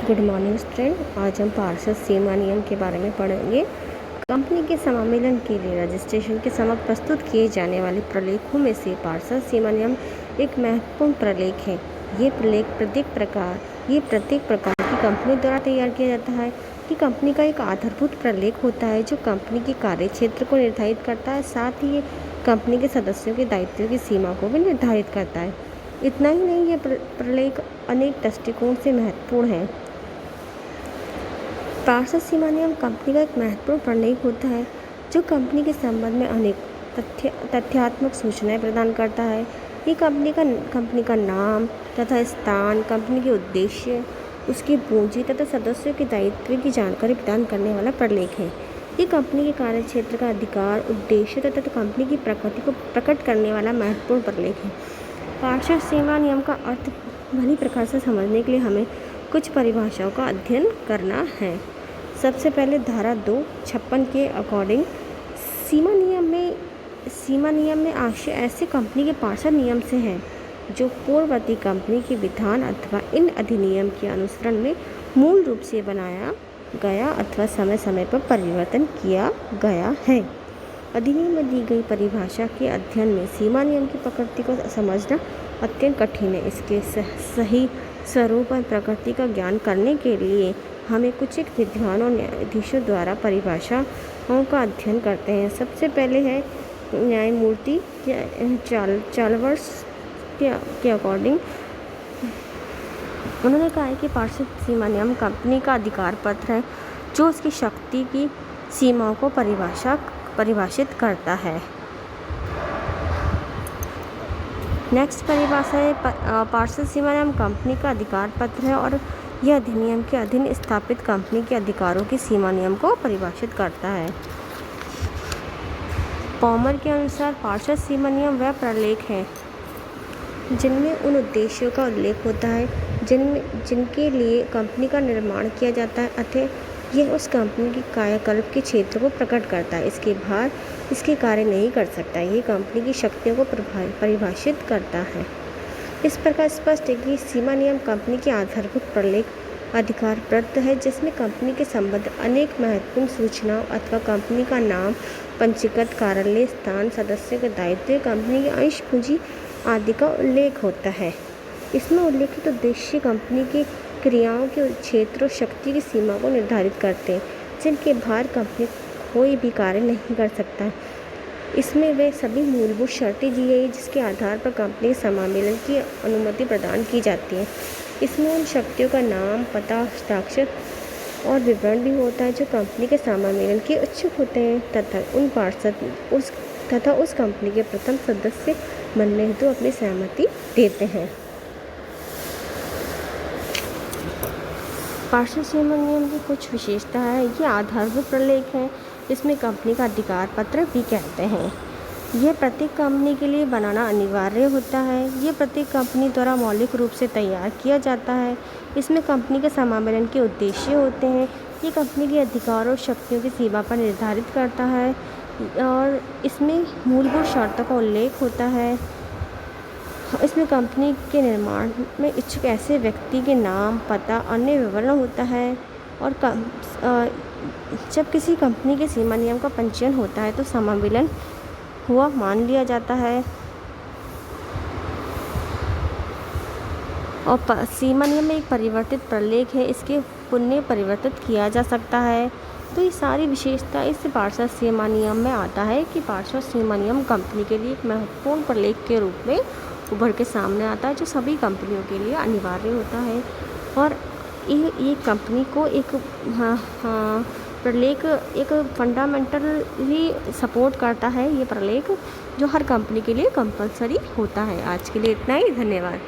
Good morning student. आज हम पार्षद सीमा नियम के बारे में पढ़ेंगे। कंपनी के समामेलन के लिए रजिस्ट्रेशन के समय प्रस्तुत किए जाने वाले प्रलेखों में से पार्षद सीमा नियम एक महत्वपूर्ण प्रलेख है। ये प्रलेख प्रत्येक प्रकार की कंपनी द्वारा तैयार किया जाता है। कि कंपनी का एक आधारभूत प्रलेख होता है जो कंपनी के कार्य क्षेत्र को निर्धारित करता है, साथ ही ये कंपनी के सदस्यों के दायित्वों की सीमा को भी निर्धारित करता है। इतना ही नहीं, यह प्रलेख अनेक दृष्टिकोण से महत्वपूर्ण है। पार्षद सीमा नियम कंपनी का एक महत्वपूर्ण प्रलेख होता है जो कंपनी के संबंध में अनेक तथ्यात्मक सूचनाएं प्रदान करता है। ये कंपनी का नाम तथा स्थान, कंपनी के उद्देश्य, उसकी पूंजी तथा सदस्यों के दायित्व की जानकारी प्रदान करने वाला प्रलेख है। ये कंपनी के कार्य क्षेत्र का अधिकार, उद्देश्य तथा कंपनी की प्रकृति को प्रकट करने वाला महत्वपूर्ण प्रलेख है। पार्षद सीमा नियम का अर्थ भली प्रकार से समझने के लिए हमें कुछ परिभाषाओं का अध्ययन करना है। सबसे पहले धारा 256 के अकॉर्डिंग सीमा नियम में आशय ऐसे कंपनी के पार्षद नियम से है जो पूर्ववर्ती कंपनी के विधान अथवा इन अधिनियम के अनुसरण में मूल रूप से बनाया गया अथवा समय समय पर परिवर्तन किया गया है। अधिनियम में दी गई परिभाषा के अध्ययन में सीमा नियम की प्रकृति को समझना अत्यंत कठिन है। इसके सही स्वरूप और प्रकृति का ज्ञान करने के लिए हमें कुछ एक विद्वानों न्यायाधीशों द्वारा परिभाषाओं का अध्ययन करते हैं। सबसे पहले है न्यायमूर्ति चार्ल्स के अकॉर्डिंग उन्होंने कहा है कि पार्षद सीमा नियम कंपनी का अधिकार पत्र है जो उसकी शक्ति की सीमाओं को परिभाषित करता है। नेक्स्ट परिभाषा है पार्षद सीमा नियम कंपनी का अधिकार पत्र है और यह अधिनियम के अधीन स्थापित कंपनी के अधिकारों की सीमा नियम को परिभाषित करता है। पॉमर के अनुसार पार्षद सीमा नियम वह प्रलेख है जिनमें उन उद्देश्यों का उल्लेख होता है जिनके लिए कंपनी का निर्माण किया जाता है, अतः यह उस कंपनी के कायाकल्प के क्षेत्र को प्रकट करता है। इसके बाहर इसके कार्य नहीं कर सकता। ये कंपनी की शक्तियों को परिभाषित करता है। इस प्रकार स्पष्ट है कि सीमा नियम कंपनी के आधारभूत प्रलेख अधिकार पत्र है जिसमें कंपनी के संबंध अनेक महत्वपूर्ण सूचनाओं अथवा कंपनी का नाम, पंजीकृत कार्यालय स्थान, सदस्यों के दायित्व, कंपनी की अंश पूंजी आदि का उल्लेख होता है। इसमें उल्लेखित उद्देश्य कंपनी की क्रियाओं के क्षेत्र और शक्ति की सीमा को निर्धारित करते हैं जिनके बाहर कंपनी कोई भी कार्य नहीं कर सकता। इसमें वे सभी मूलभूत शर्तें दी गई जिसके आधार पर कंपनी के समामेलन की अनुमति प्रदान की जाती है। इसमें उन शक्तियों का नाम, पता, हस्ताक्षर और विवरण भी होता है जो कंपनी के समामेलन के इच्छुक होते हैं तथा उस कंपनी के प्रथम सदस्य बनने हेतु अपनी सहमति देते हैं। पार्षद सीमा नियम की कुछ विशेषता है। ये आधारभूत प्रलेख है इसमें कंपनी का अधिकार पत्र भी कहते हैं। यह प्रत्येक कंपनी के लिए बनाना अनिवार्य होता है। ये प्रत्येक कंपनी द्वारा मौलिक रूप से तैयार किया जाता है। इसमें कंपनी के समामेलन के उद्देश्य होते हैं। ये कंपनी के अधिकारों और शक्तियों की सीमा पर निर्धारित करता है और इसमें मूलभूत शर्तों का उल्लेख होता है। इसमें कंपनी के निर्माण में इच्छुक ऐसे व्यक्ति के नाम, पता, अन्य विवरण होता है और जब किसी कंपनी के सीमा नियम का पंजीयन होता है तो समामेलन हुआ मान लिया जाता है और सीमा नियम में एक परिवर्तित प्रलेख है, इसके पुनः परिवर्तित किया जा सकता है। तो ये सारी विशेषता इस पार्षद सीमा नियम में आता है कि पार्षद सीमा नियम कंपनी के लिए एक महत्वपूर्ण प्रलेख के रूप में उभर के सामने आता है जो सभी कंपनियों के लिए अनिवार्य होता है और ये कंपनी को एक प्रलेख एक फंडामेंटली सपोर्ट करता है। ये प्रलेख जो हर कंपनी के लिए कंपलसरी होता है। आज के लिए इतना ही, धन्यवाद।